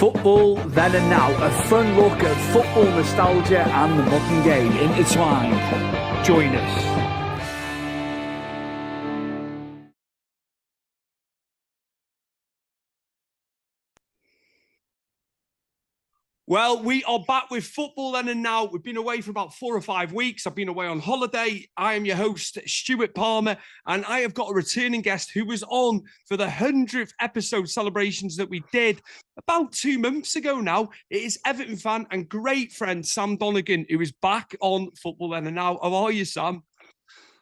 Football Then and Now, a fun look at football nostalgia and the modern game intertwined. Join us. Well, we are back with Football Then and Now. We've been away for about 4 or 5 weeks. I've been away on holiday. I am your host, Stuart Palmer, and I have got a returning guest who was on for the 100th episode celebrations that we did about 2 months ago now. It is Everton fan and great friend, Sam Donegan, who is back on Football Then and Now. How are you, Sam?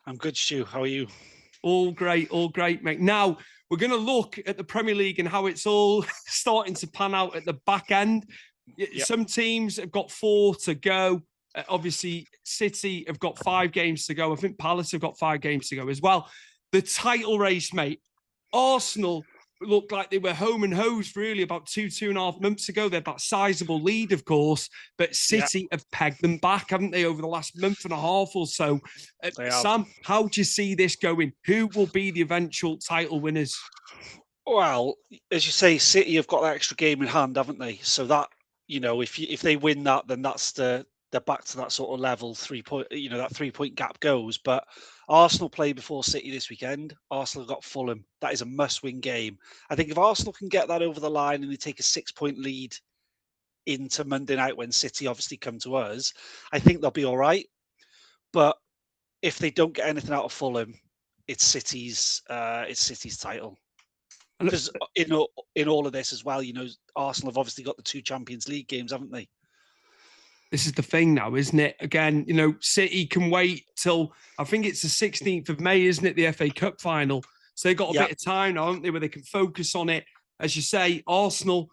I'm good, Stu. How are you? All great, mate. Now, we're going to look at the Premier League and how it's all starting to pan out at the back end. Yep. Some teams have got 4 to go. Obviously, City have got 5 games to go. I think Palace have got 5 games to go as well. The title race, mate. Arsenal looked like they were home and hosed really about 2.5 months ago. They had that sizable lead, of course, but City have pegged them back, haven't they, over the last month and a half or so? Sam, how do you see this going? Who will be the eventual title winners? Well, as you say, City have got that extra game in hand, haven't they? So that, you know, if they win that, then they're back to that sort of level 3-point, that 3-point gap goes. But Arsenal play before City this weekend. Arsenal got Fulham. That is a must-win game. I think if Arsenal can get that over the line and they take a 6-point lead into Monday night when City obviously come to us, I think they'll be all right. But if they don't get anything out of Fulham, it's City's title. Because in all of this as well, Arsenal have obviously got the 2 Champions League games, haven't they? This is the thing now, isn't it? Again, City can wait till, I think it's the 16th of May, isn't it? The FA Cup final. So they've got a bit of time now, haven't they, where they can focus on it. As you say, Arsenal,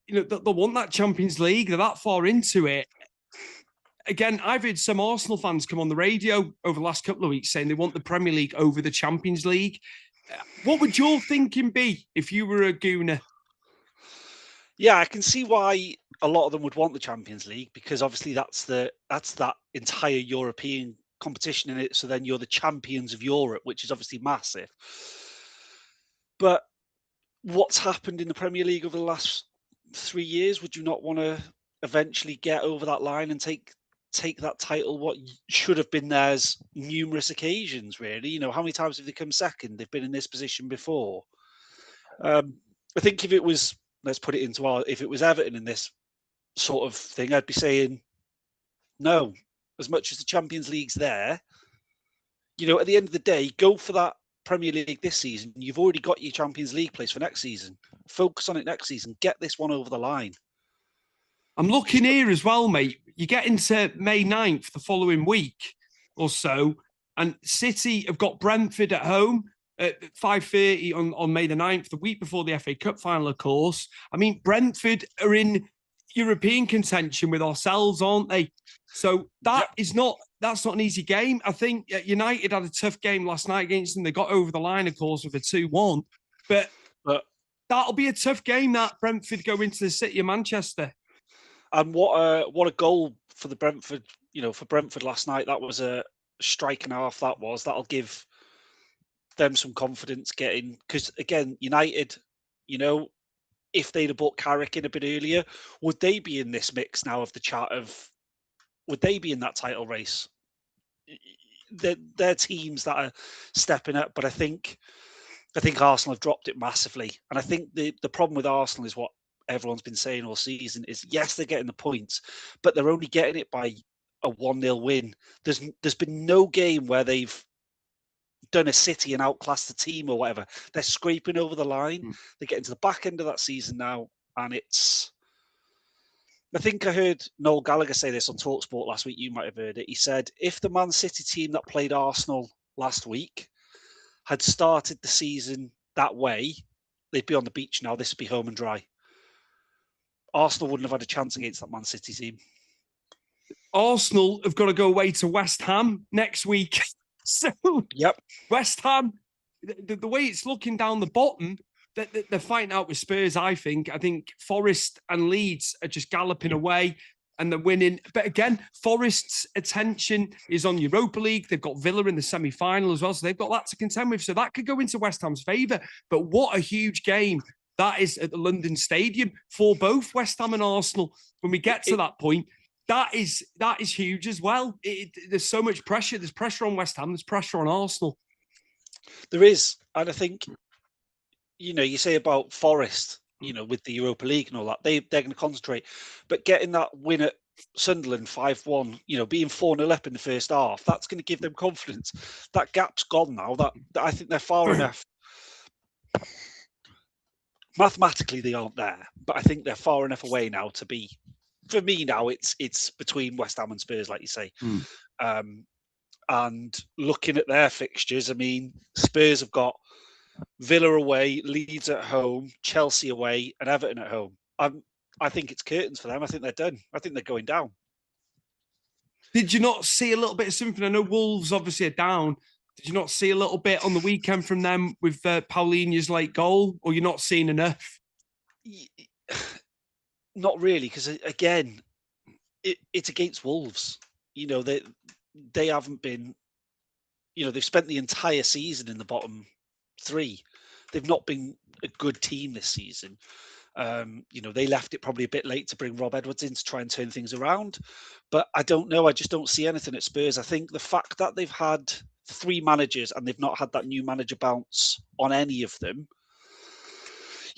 they want that Champions League. They're that far into it. Again, I've heard some Arsenal fans come on the radio over the last couple of weeks saying they want the Premier League over the Champions League. What would your thinking be if you were a Gooner? Yeah, I can see why a lot of them would want the Champions League, because obviously that's that entire European competition in it. So then you're the champions of Europe, which is obviously massive. But what's happened in the Premier League over the last 3 years? Would you not want to eventually get over that line and take that title, what should have been theirs numerous occasions, really? How many times have they come second? They've been in this position before. I think if it was, if it was Everton in this sort of thing, I'd be saying, no, as much as the Champions League's there, at the end of the day, go for that Premier League this season. You've already got your Champions League place for next season. Focus on it next season. Get this one over the line. I'm looking here as well, mate. You get into May 9th, the following week or so, and City have got Brentford at home at 5:30 on May the 9th, the week before the FA Cup final, of course. I mean, Brentford are in European contention with ourselves, aren't they? So that's not an easy game. I think United had a tough game last night against them. They got over the line, of course, with a 2-1. But that'll be a tough game, that Brentford go into the city of Manchester. And what a goal for the Brentford, for Brentford last night. That was a strike and a half. That'll give them some confidence getting, because again, United, if they'd have bought Carrick in a bit earlier, would they be in this mix now of the chart of, would they be in that title race? They're teams that are stepping up, but I think Arsenal have dropped it massively. And I think the problem with Arsenal is what everyone's been saying all season is, yes, they're getting the points, but they're only getting it by a 1-0 win. There's been no game where they've done a City and outclassed the team or whatever. They're scraping over the line. They're getting to the back end of that season now, and I think I heard Noel Gallagher say this on TalkSport last week. You might have heard it. He said, if the Man City team that played Arsenal last week had started the season that way, they'd be on the beach now. This would be home and dry. Arsenal wouldn't have had a chance against that Man City team. Arsenal have got to go away to West Ham next week. So, West Ham, the way it's looking down the bottom, they're fighting out with Spurs, I think. I think Forest and Leeds are just galloping away and they're winning. But again, Forest's attention is on Europa League. They've got Villa in the semi-final as well, so they've got that to contend with. So that could go into West Ham's favour. But what a huge game That is at the London Stadium for both West Ham and Arsenal. When we get to that point, that is huge as well. There's so much pressure. There's pressure on West Ham. There's pressure on Arsenal. There is. And I think, you say about Forest, with the Europa League and all that, they're going to concentrate. But getting that win at Sunderland 5-1, being 4-0 up in the first half, that's going to give them confidence. That gap's gone now. That I think they're far enough. Mathematically, they aren't there, but I think they're far enough away now to be. For me now, it's between West Ham and Spurs, like you say. And looking at their fixtures, I mean, Spurs have got Villa away, Leeds at home, Chelsea away, and Everton at home. I think it's curtains for them. I think they're done. I think they're going down. Did you not see a little bit of something? I know Wolves obviously are down. Did you not see a little bit on the weekend from them with Paulinho's late goal, or you're not seeing enough? Not really, because again, it's against Wolves. They haven't been. They've spent the entire season in the bottom three. They've not been a good team this season. They left it probably a bit late to bring Rob Edwards in to try and turn things around. But I don't know. I just don't see anything at Spurs. I think the fact that they've had 3 managers and they've not had that new manager bounce on any of them,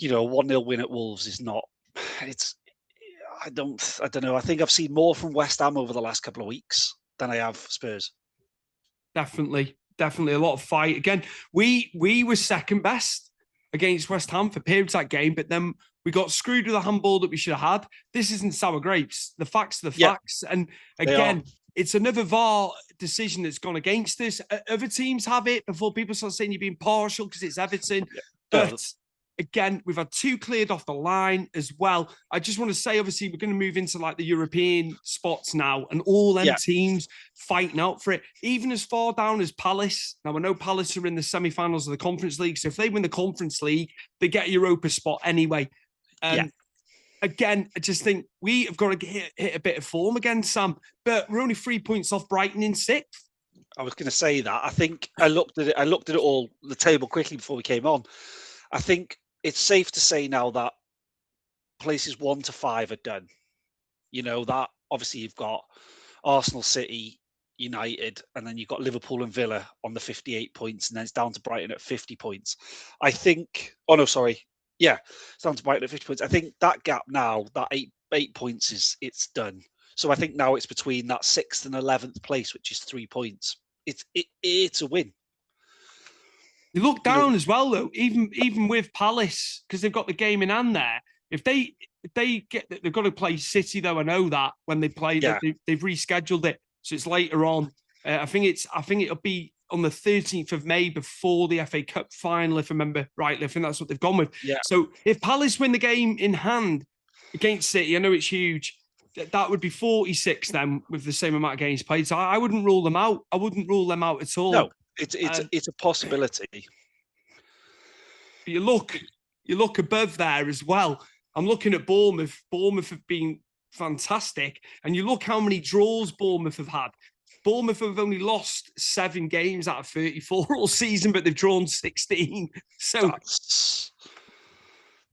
a 1-0 win at Wolves is not. I don't know. I think I've seen more from West Ham over the last couple of weeks than I have Spurs. Definitely a lot of fight. Again, we were second best against West Ham for periods of that game, but then we got screwed with a handball that we should have had. This isn't sour grapes. The facts are the facts. And again, it's another VAR decision that's gone against us. Other teams have it before people start saying you're being partial because it's Everton. But again, we've had 2 cleared off the line as well. I just want to say, obviously, we're going to move into like the European spots now and all them teams fighting out for it, even as far down as Palace. Now, I know Palace are in the semi-finals of the Conference League, so if they win the Conference League, they get a Europa spot anyway. Again, I just think we have got to hit a bit of form again, Sam, but we're only 3 points off Brighton in 6th. I was going to say that. I think I looked at it all, the table quickly before we came on. I think it's safe to say now that places 1 to 5 are done. That obviously you've got Arsenal, City, United, and then you've got Liverpool and Villa on the 58 points, and then it's down to Brighton at 50 points. I think, it's down to Brighton at 50 points. I think that gap now, that 8 points it's done. So I think now it's between that 6th and 11th place, which is 3 points. It's a win. You look down as well, though, even with Palace, because they've got the game in hand there. If they they've got to play City, though. I know that when they play, they've rescheduled it, so it's later on. I think it'll be on the 13th of May before the FA Cup final, if I remember rightly. I think that's what they've gone with. Yeah. So if Palace win the game in hand against City, I know it's huge. That would be 46 then with the same amount of games played. So I wouldn't rule them out. I wouldn't rule them out at all. No. It's a possibility. You look above there as well. I'm looking at Bournemouth. Bournemouth have been fantastic. And you look how many draws Bournemouth have had. Bournemouth have only lost 7 games out of 34 all season, but they've drawn 16. So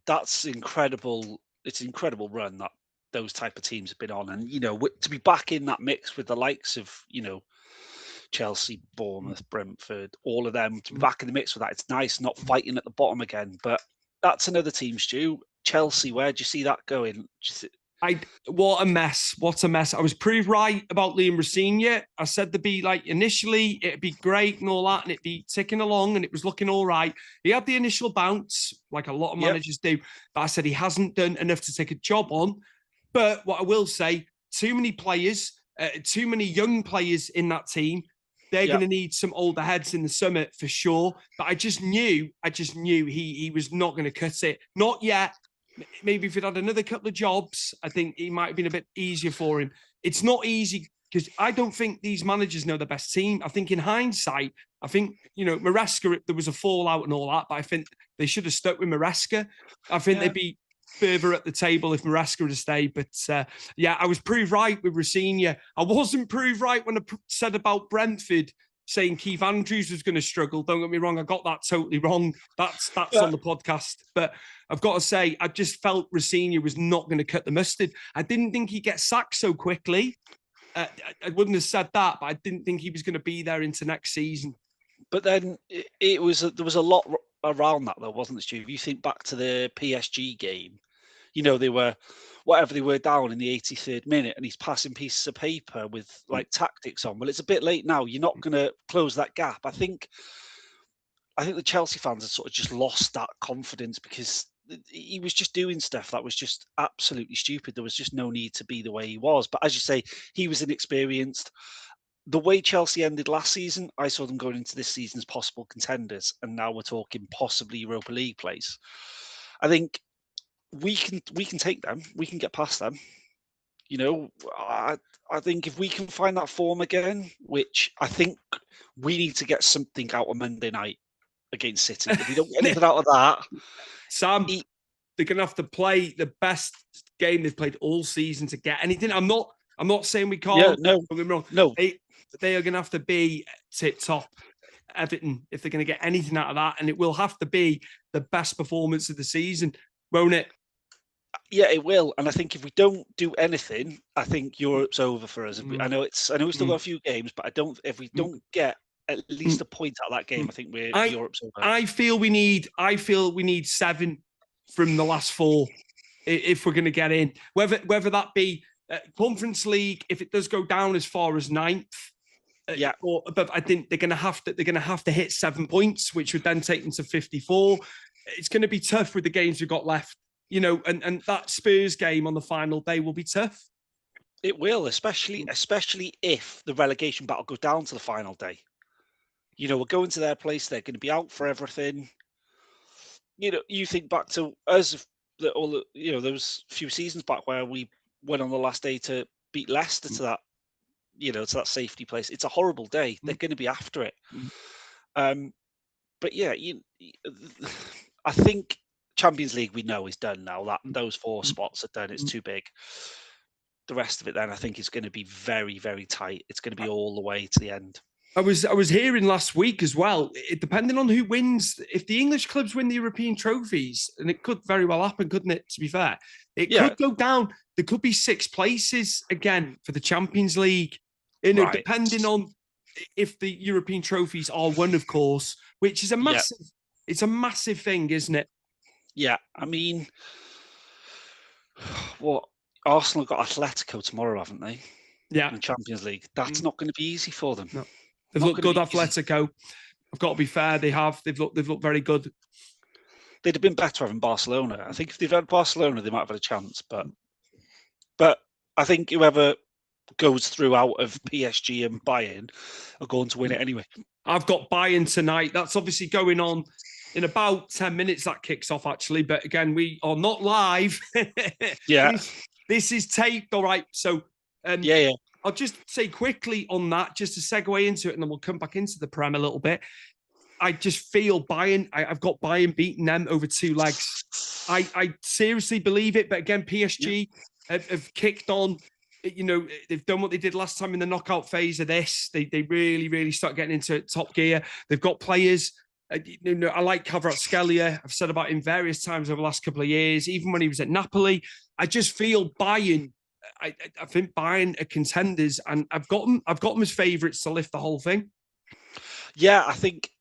that's incredible. It's an incredible run that those type of teams have been on. And, to be back in that mix with the likes of, Chelsea, Bournemouth, Brentford, all of them to be back in the mix with that. It's nice not fighting at the bottom again, but that's another team, Stu. Chelsea, where do you see that going? What a mess. I was proved right about Liam Rosenior. I said there'd be initially it'd be great and all that, and it'd be ticking along and it was looking all right. He had the initial bounce, like a lot of managers do, but I said he hasn't done enough to take a job on. But what I will say, too many players, too many young players in that team. They're going to need some older heads in the summer for sure. But I just knew he was not going to cut it. Not yet. Maybe if he'd had another couple of jobs, I think it might have been a bit easier for him. It's not easy because I don't think these managers know the best team. I think in hindsight, Maresca, there was a fallout and all that, but I think they should have stuck with Maresca. I think they'd be further up the table if Maresca would have stayed. But I was proved right with Rosenior. I wasn't proved right when I said about Brentford saying Keith Andrews was going to struggle. Don't get me wrong, I got that totally wrong. That's on the podcast. But I've got to say, I just felt Rossini was not going to cut the mustard. I didn't think he'd get sacked so quickly. I wouldn't have said that, but I didn't think he was going to be there into next season. But then there was a lot around that, though, wasn't there, Stu? If you think back to the PSG game, they were down in the 83rd minute, and he's passing pieces of paper with like tactics on. Well, it's a bit late now. You're not going to close that gap. I think the Chelsea fans had sort of just lost that confidence because he was just doing stuff that was just absolutely stupid. There was just no need to be the way he was. But as you say, he was inexperienced. The way Chelsea ended last season, I saw them going into this season as possible contenders, and now we're talking possibly Europa League place. I think we can take them. We can get past them. I think if we can find that form again, which I think we need to get something out of Monday night against City. If we don't get anything out of that, Sam, they're going to have to play the best game they've played all season to get anything. I'm not saying we can't. Yeah, no, don't get me wrong. No. They are going to have to be tip top Everton if they're going to get anything out of that, and it will have to be the best performance of the season, won't it? Yeah, it will. And I think if we don't do anything, I think Europe's over for us. I know we've still got a few games, but if we don't get at least a point out of that game, I think Europe's over. I feel we need 7 from the last 4 if we're going to get in. Whether that be Conference League, if it does go down as far as 9th, or above, I think they're going to have to hit 7 points, which would then take them to 54. It's going to be tough with the games we've got left, and that Spurs game on the final day will be tough. It will, especially if the relegation battle goes down to the final day. We're going to their place. They're going to be out for everything. You think back to us, those few seasons back where we went on the last day to beat Leicester to that, to that safety place. It's a horrible day. They're going to be after it. But yeah, I think Champions League we know is done now. That those 4 spots are done. It's too big. The rest of it then I think is going to be very, very tight. It's going to be all the way to the end. I was hearing last week as well, depending on who wins, if the English clubs win the European trophies, and it could very well happen, couldn't it, to be fair? It could go down. There could be 6 places again for the Champions League, depending on if the European trophies are won, of course, which is it's a massive thing, isn't it? Yeah, I mean, Arsenal got Atletico tomorrow, haven't they? Yeah. In the Champions League. That's not going to be easy for them. No. They've looked good, Atletico. I've got to be fair, they have. They've looked very good. They'd have been better having Barcelona. I think if they've had Barcelona, they might have had a chance. But I think whoever goes through out of PSG and Bayern are going to win it anyway. I've got Bayern tonight. That's obviously going on in about 10 minutes. That kicks off, actually. But again, we are not live. Yeah. This is taped, all right. So, I'll just say quickly on that, just to segue into it, and then we'll come back into the Prem a little bit. I just feel Bayern, I've got Bayern beating them over 2 legs. I seriously believe it. But again, PSG have kicked on. They've done what they did last time in the knockout phase of this. They really, really start getting into top gear. They've got players. I like Kvaratskhelia. I've said about him various times over the last couple of years, even when he was at Napoli. I just feel Bayern. I think Bayern are contenders, and I've got them as favourites to lift the whole thing. Yeah, I think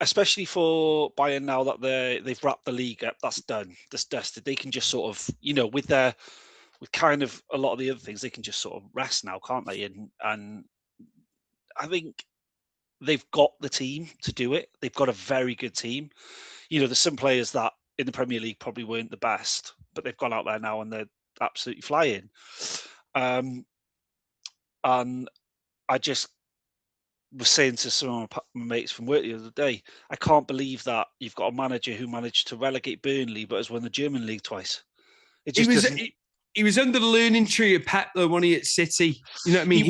especially for Bayern now that they've wrapped the league up, that's done, that's dusted. They can just sort of with kind of a lot of the other things, they can just sort of rest now, can't they? And I think they've got the team to do it. They've got a very good team. There's some players that in the Premier League probably weren't the best, but they've gone out there now and they're absolutely flying. And I just was saying to some of my mates from work the other day, I can't believe that you've got a manager who managed to relegate Burnley but has won the German league twice. It just he was under the learning tree of Pep though, when he at City. You know what I mean?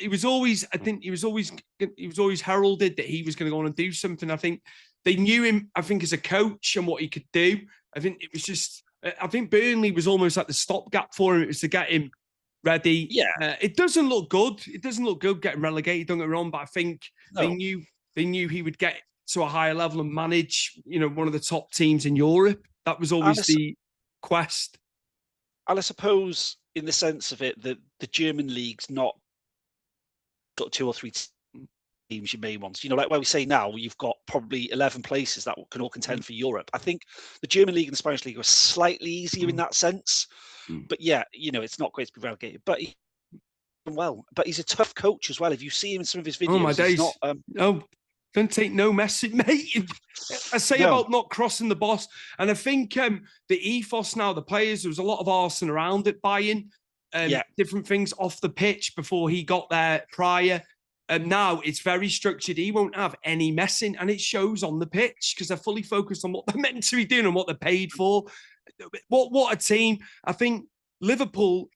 He was always heralded that he was going to go on and do something. I think they knew him, as a coach and what he could do. I think it was just, I think Burnley was almost like the stopgap for him. It was to get him ready. Yeah. It doesn't look good. It doesn't look good getting relegated, don't get me wrong, but I think No. they knew he would get to a higher level and manage, one of the top teams in Europe. That was always the quest. And I suppose, in the sense of it, that the German league's not got 2 or 3 teams you may want. Like where we say now, you've got probably 11 places that can all contend for Europe. I think the German league and the Spanish league are slightly easier in that sense. But yeah, it's not great to be relegated. But he's a tough coach as well. If you see him in some of his videos, oh my days, he's not. Don't take no message, mate. I say about not crossing the boss, and I think the ethos now, the players, there was a lot of arson around at Bayern, different things off the pitch before he got there prior. And now it's very structured. He won't have any messing, and it shows on the pitch because they're fully focused on what they're meant to be doing and what they're paid for. What a team! I think Liverpool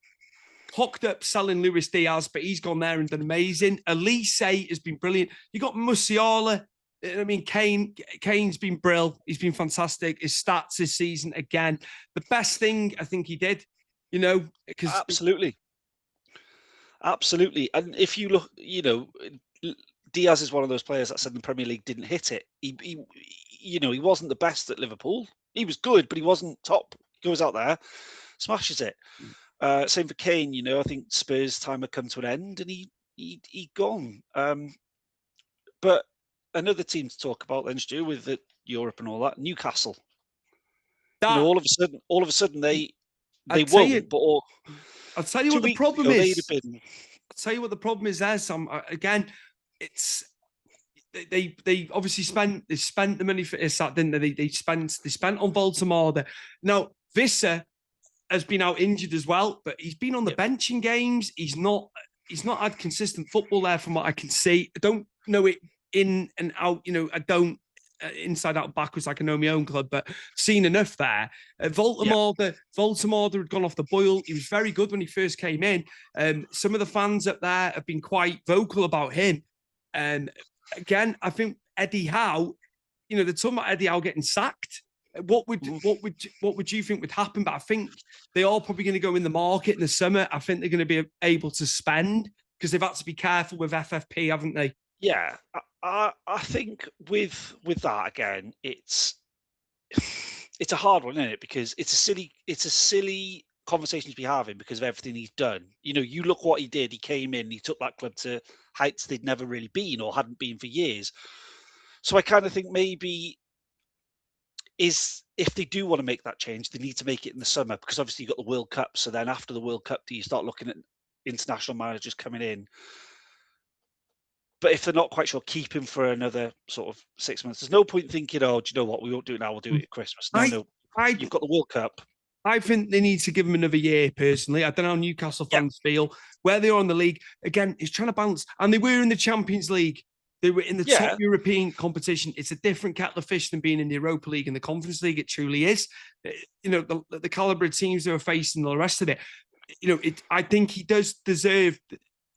hooked up selling Luis Diaz, but he's gone there and done amazing. Elise has been brilliant. You got Musiala. I mean, Kane's been brilliant. He's been fantastic. His stats this season, again, the best thing I think he did, because Absolutely. And if you look, Diaz is one of those players that said the Premier League didn't hit it. He wasn't the best at Liverpool. He was good, but he wasn't top. He goes out there, smashes it. Same for Kane. I think Spurs' time had come to an end, and he gone. But another team to talk about then, Stu, with Europe and all that, Newcastle. All of a sudden they won't. I'll tell you what the problem is. I'll tell you what the problem is there, Sam. Again, it's they obviously spent the money for Isak, didn't they? They spent on Voldemort. Now Visser has been out injured as well, but he's been on the bench in games. He's not had consistent football there from what I can see. I don't know it in and out. I don't inside out backwards like I know my own club, but seen enough there. Voldemort had gone off the boil. He was very good when he first came in. Some of the fans up there have been quite vocal about him. Again, I think Eddie Howe, they're talking about Eddie Howe getting sacked. What would you think would happen? But I think they are probably going to go in the market in the summer. I think they're going to be able to spend because they've had to be careful with FFP, haven't they? Yeah, I think with that again, it's a hard one, isn't it? Because it's a silly conversation to be having because of everything he's done. You look what he did. He came in, he took that club to heights they'd never really been or hadn't been for years. So I kind of think maybe if they do want to make that change, they need to make it in the summer because obviously you've got the World Cup. So then after the World Cup, do you start looking at international managers coming in? But if they're not quite sure, keep him for another sort of 6 months. There's no point thinking, oh, do you know what? We won't do it now. We'll do it at Christmas. No. You've got the World Cup. I think they need to give him another year, personally. I don't know how Newcastle fans feel. Where they are in the league, again, it's trying to balance. And they were in the Champions League. They were in the top European competition. It's a different kettle of fish than being in the Europa League and the Conference League. It truly is. The calibre of teams they were facing, the rest of it. I think he does deserve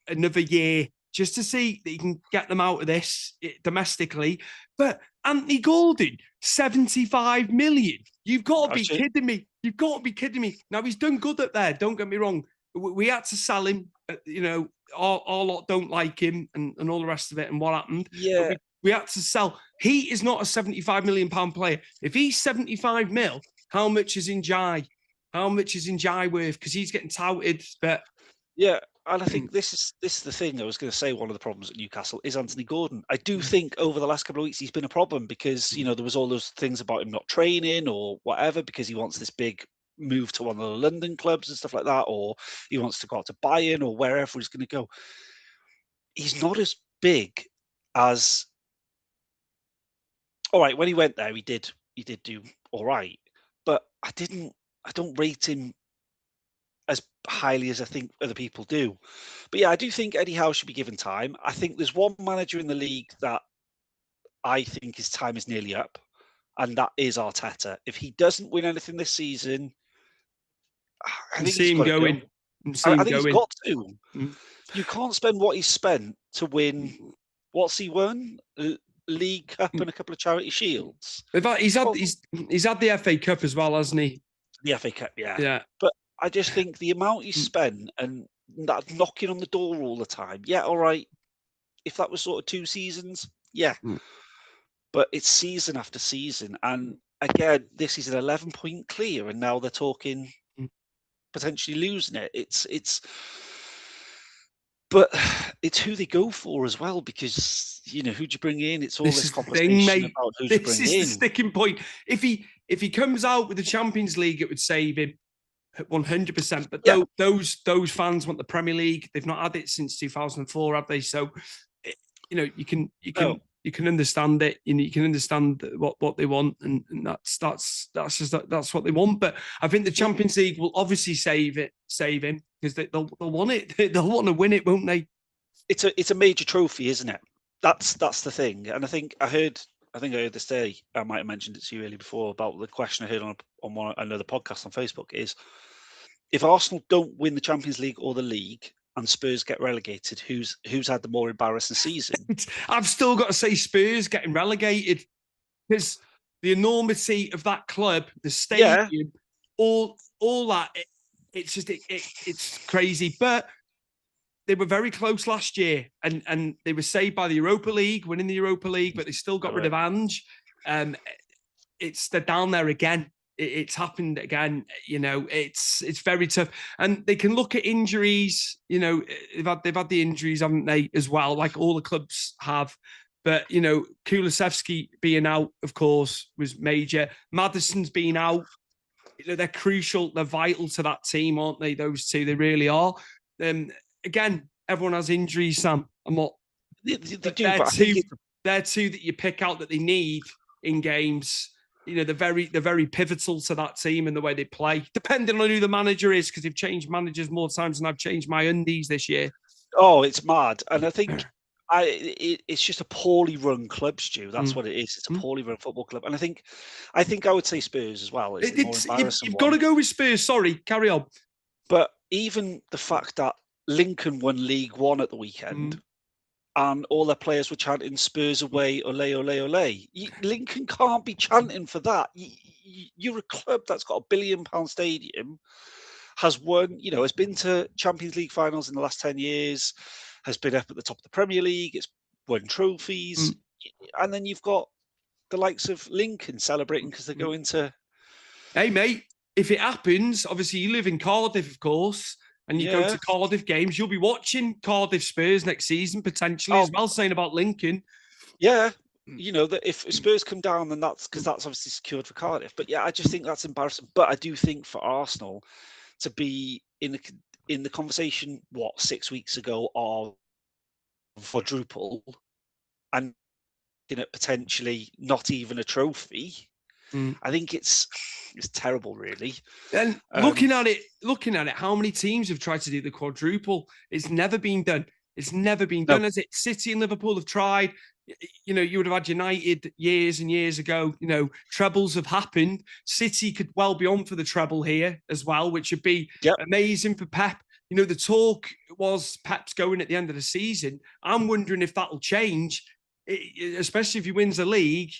another year just to see that he can get them out of this domestically. But Anthony Gordon, 75 million. You've got to be kidding me. You've got to be kidding me. Now, he's done good up there. Don't get me wrong. We had to sell him. Our lot don't like him and all the rest of it and what happened. Yeah. We had to sell. He is not a 75 million pound player. If he's 75 mil, how much is Njai? How much is Njai worth? Because he's getting touted. But yeah. And I think this is the thing I was going to say. One of the problems at Newcastle is Anthony Gordon. I do think over the last couple of weeks he's been a problem because there was all those things about him not training or whatever because he wants this big move to one of the London clubs and stuff like that, or he wants to go out to Bayern or wherever he's going to go. He's not as big as. All right, when he went there, he did do all right, but I don't rate him as highly as I think other people do. But yeah, I do think Eddie Howe should be given time. I think there's one manager in the league that I think his time is nearly up, and that is Arteta. If he doesn't win anything this season, I think he's got to go. I think he's got to. You can't spend what he's spent to win. What's he won? League Cup and a couple of Charity Shields. He's had the FA Cup as well, hasn't he? The FA Cup, yeah. Yeah. But I just think the amount he spent, and that knocking on the door all the time. Yeah, all right. If that was sort of 2 seasons, yeah. But it's season after season. And again, this is an 11-point clear, and now they're talking potentially losing it. But it's who they go for as well, because who do you bring in? It's all this conversation about who to bring in. This is the sticking point. If he comes out with the Champions League, it would save him 100%. But those fans want the Premier League. They've not had it since 2004, have they? So you can understand it. You can understand what they want, and that's what they want. But I think the Champions League will obviously save him, because they'll want it. They'll want to win it, won't they? It's a major trophy, isn't it? That's the thing. And I think I heard this day, I might have mentioned it to you earlier before, about the question I heard on another podcast on Facebook is, if Arsenal don't win the Champions League or the league and Spurs get relegated, who's had the more embarrassing season? I've still got to say Spurs getting relegated, because the enormity of that club, the stadium, all that, it's crazy. But they were very close last year, and they were saved by the Europa League, winning the Europa League, but they still got rid of Ange. They're down there again. It's happened again. It's very tough, and they can look at injuries. They've had the injuries, haven't they, as well, like all the clubs have. But Kulusevski being out, of course, was major. Maddison's been out. They're crucial. They're vital to that team, aren't they? Those two, they really are. Again, everyone has injuries, Sam. I'm not. They do, they're two that you pick out that they need in games. They're very pivotal to that team and the way they play, depending on who the manager is, because they've changed managers more times than I've changed my undies this year. Oh, it's mad. And I think it's just a poorly run club, Stu. That's what it is. It's a poorly run football club. And I think I would say Spurs as well. You've got to go with Spurs. Sorry, carry on. But even the fact that Lincoln won League One at the weekend, and all their players were chanting "Spurs away, ole, ole, ole." Lincoln can't be chanting for that. You're a club that's got £1 billion stadium, has won, has been to Champions League finals in the last 10 years, has been up at the top of the Premier League, it's won trophies, and then you've got the likes of Lincoln celebrating because they're going to. Hey, mate, if it happens, obviously you live in Cardiff, of course. And you go to Cardiff games, you'll be watching Cardiff Spurs next season, potentially, as well, saying about Lincoln. Yeah. That if Spurs come down, then that's because that's obviously secured for Cardiff. But yeah, I just think that's embarrassing. But I do think for Arsenal to be in the conversation, 6 weeks ago, of quadruple, and potentially not even a trophy, I think it's terrible, really. And looking at it, how many teams have tried to do the quadruple? It's never been done. It's never been done, has it? City and Liverpool have tried. You would have had United years and years ago. Trebles have happened. City could well be on for the treble here as well, which would be amazing for Pep. The talk was Pep's going at the end of the season. I'm wondering if that'll change, especially if he wins the league,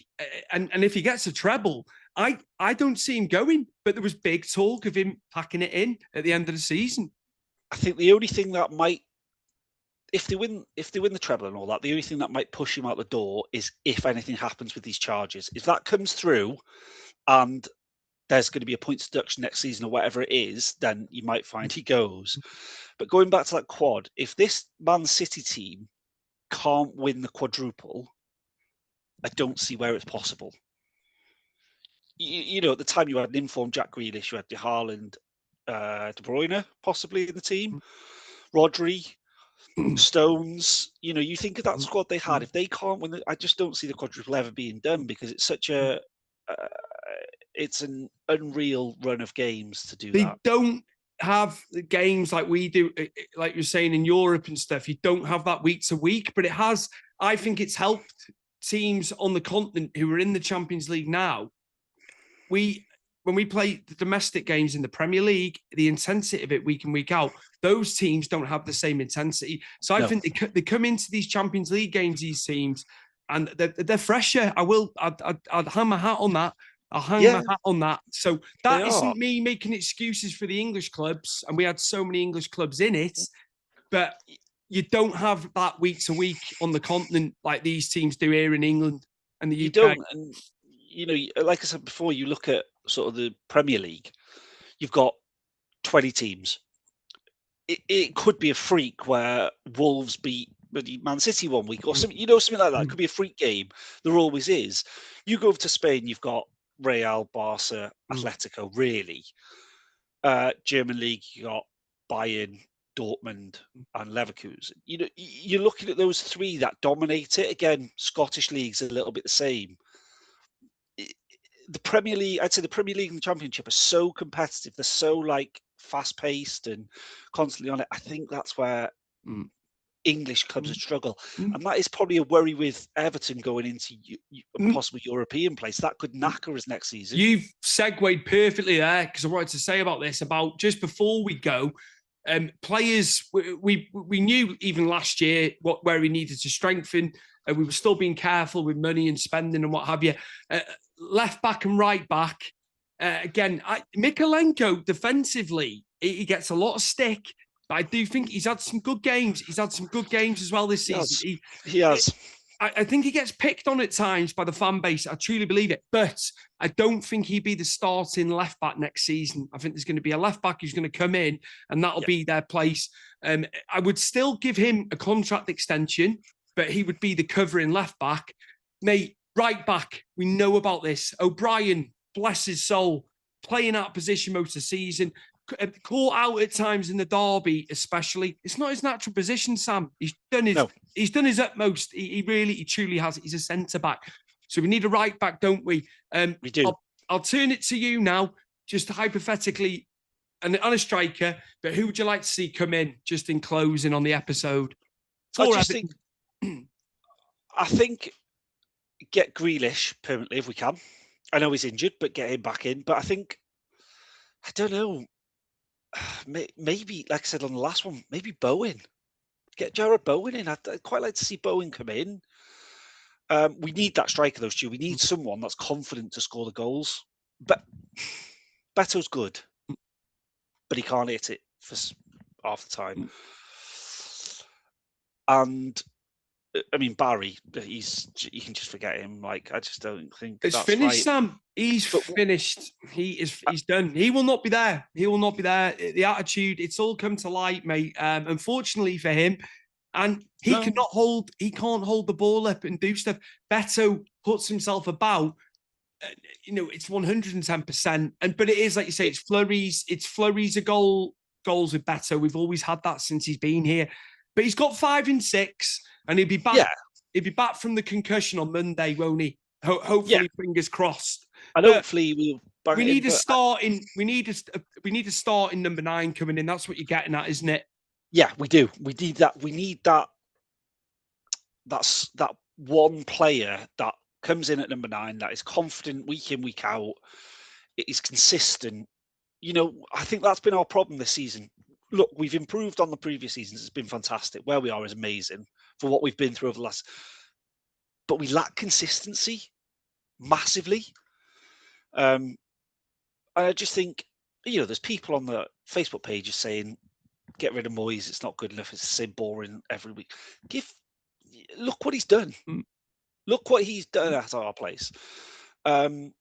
and if he gets a treble. I don't see him going, but there was big talk of him packing it in at the end of the season. I think the only thing that might, if they win the treble and all that, the only thing that might push him out the door is if anything happens with these charges. If that comes through and there's going to be a points deduction next season or whatever it is, then you might find he goes. But going back to that quad, if this Man City team can't win the quadruple, I don't see where it's possible. At the time you had an informed Jack Grealish, you had De Haaland, De Bruyne possibly in the team, Rodri, Stones. You think of that squad they had. If they can't win, I just don't see the quadruple ever being done, because it's such it's an unreal run of games to do that. They don't have the games like we do, like you're saying, in Europe and stuff. You don't have that week to week, but I think it's helped teams on the continent who are in the Champions League now. When we play the domestic games in the Premier League, the intensity of it week in, week out, those teams don't have the same intensity. So I think they come into these Champions League games, these teams, and they're fresher. I'd hang my hat on that. I'll hang my hat on that. So that isn't me making excuses for the English clubs, and we had so many English clubs in it. but you don't have that week to week on the continent like these teams do here in England and the UK. You don't, and like I said before, you look at sort of the Premier League, you've got 20 teams. It could be a freak where Wolves beat Man City one week or something, something like that. It could be a freak game. There always is. You go over to Spain, you've got Real, Barca, Atletico, really. German league, you got Bayern, Dortmund, and Leverkusen. You're looking at those three that dominate it. Again, Scottish league's a little bit the same. The Premier League, I'd say the Premier League and the Championship are so competitive. They're so fast paced and constantly on it. I think that's where English clubs would struggle, and that is probably a worry with Everton going into a possible European place. That could knacker us next season. You've segued perfectly there, because I wanted to say about this, about just before we go, players, we knew even last year where we needed to strengthen, and we were still being careful with money and spending and what have you. Left back and right back, again, Mykolenko defensively, he gets a lot of stick, but I do think he's had some good games. He's had some good games as well this season. He has. I think he gets picked on at times by the fan base. I truly believe it. But I don't think he'd be the starting left back next season. I think there's going to be a left back who's going to come in, and that'll be their place. I would still give him a contract extension, but he would be the covering left back. Mate, right back, we know about this. O'Brien, bless his soul, playing out of position most of the season. Caught out at times in the derby, especially. It's not his natural position, Sam. He's done his utmost. He truly has. He's a centre back. So we need a right back, don't we? We do. I'll turn it to you now, just hypothetically, and on a striker. But who would you like to see come in, just in closing on the episode? I think get Grealish permanently if we can. I know he's injured, but get him back in. But I don't know. Maybe, like I said on the last one, maybe Bowen. Get Jared Bowen in. I'd quite like to see Bowen come in. We need that striker, though, Stu. We need someone that's confident to score the goals. But Beto's good, but he can't hit it for half the time. And I mean, Barry, you can just forget him. I just don't think it's that's finished, right. Sam. He's finished. He's done. He will not be there. He will not be there. The attitude, it's all come to light, mate. Unfortunately for him, and he can't hold the ball up and do stuff. Beto puts himself about. It's 110%. But it is, like you say, it's flurries of goals with Beto. We've always had that since he's been here. But he's got 5 and 6, and he'll be back. Yeah. He'll be back from the concussion on Monday, won't he? Hopefully, fingers crossed. And hopefully we'll. We need a start in. We need a start in number 9 coming in. That's what you're getting at, isn't it? Yeah, we do. We need that. We need that. That's that one player that comes in at number 9 that is confident week in, week out. It is consistent. I think that's been our problem this season. Look, we've improved on the previous seasons. It's been fantastic. Where we are is amazing for what we've been through over the last. But we lack consistency massively. And I just think, there's people on the Facebook pages saying, get rid of Moyes. It's not good enough. It's the same boring every week. Look what he's done. Look what he's done at our place. I mean,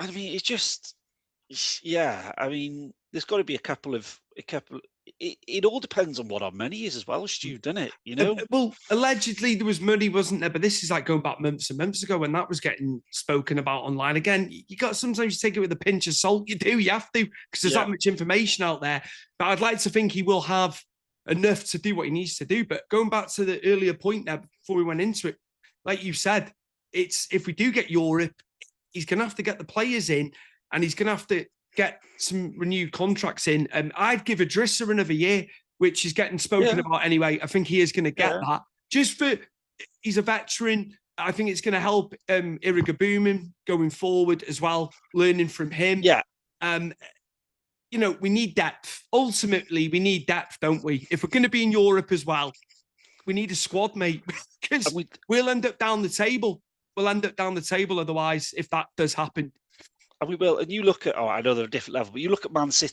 it's just, I mean, there's got to be a couple. It all depends on what our money is as well, Stu, doesn't it? Well, allegedly there was money, wasn't there? But this is going back months and months ago when that was getting spoken about online. Again, sometimes you take it with a pinch of salt. You have to, because there's that much information out there. But I'd like to think he will have enough to do what he needs to do. But going back to the earlier point there before we went into it, like you said, it's if we do get Europe, he's going to have to get the players in, and he's going to have to get some renewed contracts in. I'd give Idrissa another year, which is getting spoken about anyway. I think he is going to get that. Just for, he's a veteran. I think it's going to help Irrigabumin going forward as well, learning from him. Yeah. We need depth. Ultimately, we need depth, don't we? If we're going to be in Europe as well, we need a squad, mate, because we'll end up down the table. We'll end up down the table otherwise, if that does happen. And we will. And you look at, I know they're a different level, but you look at Man City